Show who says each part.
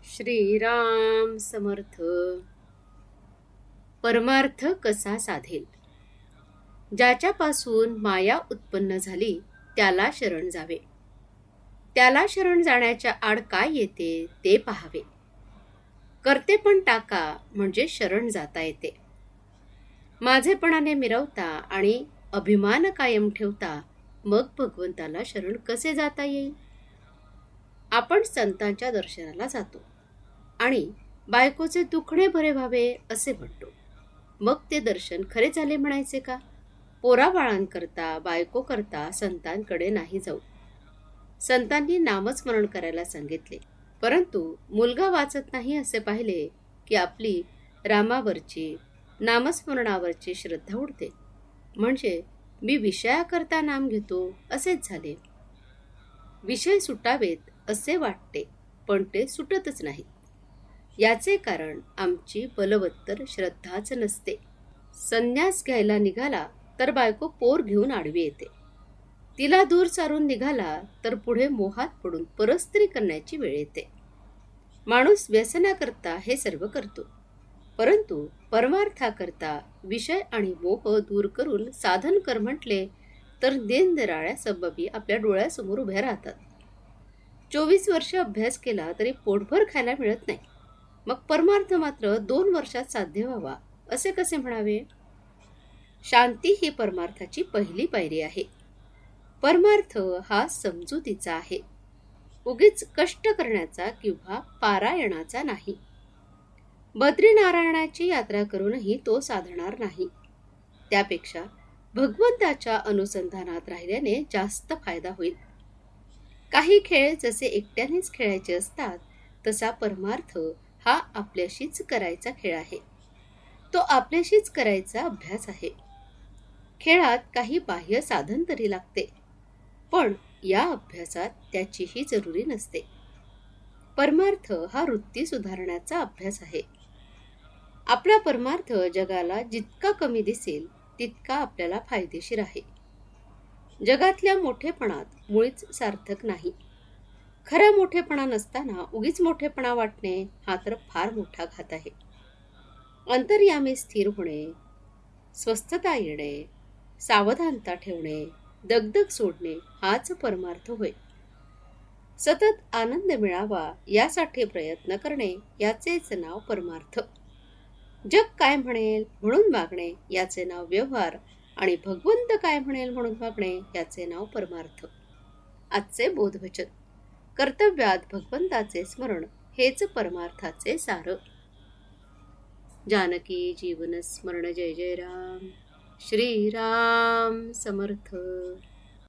Speaker 1: श्रीराम समर्थ. परमार्थ कसा साधेल? ज्याच्यापासून माया उत्पन्न झाली त्याला शरण जावे. त्याला शरण जाण्याच्या आड काय येते ते पाहावे. करते पण टाका म्हणजे शरण जाता येते. माझेपणाने मिरवता आणि अभिमान कायम ठेवता मग भगवंताला शरण कसे जाता येईल? आपण संतांच्या दर्शनाला जातो आणि बायकोचे दुखणे बरे व्हावे असे म्हणतो. मग ते दर्शन खरे झाले म्हणायचे का? पोराबाळांकरता बायको करता संतांकडे नाही जाऊ. संतांनी नामस्मरण करायला सांगितले, परंतु मुलगा वाचत नाही असे पाहिले की आपली रामावरची नामस्मरणावरची श्रद्धा उडते. म्हणजे मी विषयाकरता नाम घेतो असेच झाले. विषय सुटावेत असे वाटते पण ते सुटतच नाहीत. याचे कारण आमची बलवत्तर श्रद्धाच नसते. संन्यास घ्यायला निघाला तर बायको पोर घेऊन आडवी येते. तिला दूर सारून निघाला तर पुढे मोहात पडून परस्त्री करण्याची वेळ येते. माणूस व्यसनाकरता हे सर्व करतो, परंतु परमार्थाकरता विषय आणि मोह दूर करून साधन कर म्हटले तर निरनिराळ्या सबबी आपल्या डोळ्यासमोर उभ्या राहतात. 24 वर्ष अभ्यास केला तरी पोटभर खायला मिळत नाही. मग परमार्थ मात्र 2 वर्षात साध्य व्हावा असे कसे म्हणावे? शांती ही परमार्थाची पहिली पायरी आहे. परमार्थ हा समजुतीचा आहे, उगीच कष्ट करण्याचा किंवा पारायणाचा नाही. बद्रीनारायणाची यात्रा करूनही तो साधणार नाही. त्यापेक्षा भगवंताच्या अनुसंधानात राहिल्याने जास्त फायदा होईल. काही खेळ जसे एकट्यानेच खेळायचे असतात, तसा परमार्थ हा आपल्याशीच करायचा खेळ आहे. तो आपल्याशीच करायचा अभ्यास आहे. खेळात काही बाह्य साधन तरी लागते, पण या अभ्यासात त्याचीही जरुरी नसते. परमार्थ हा वृत्ती सुधारण्याचा अभ्यास आहे. आपला परमार्थ जगाला जितका कमी दिसेल तितका आपल्याला फायदेशीर आहे. जगातल्या मोठेपणात मुळीच सार्थक नाही. खरा मोठेपणा नसताना उगीच मोठेपणा वाटणे हा तर फार मोठा घात आहे. अंतर्यामी स्थिर होणे, स्वस्थता येणे, सावधानता ठेवणे, दगदग सोडणे हाच परमार्थ होय. सतत आनंद मिळावा यासाठी प्रयत्न करणे याचेच नाव परमार्थ. जग काय म्हणेल म्हणून वागणे याचे नाव व्यवहार आणि भगवंत काय म्हणेल म्हणून वागणे याचे नाव परमार्थ. आजचे बोधवचन: कर्तव्यात भगवंताचे स्मरण हेच परमार्थाचे सार. जानकी जीवन स्मरण. जय जय राम. श्रीराम समर्थ.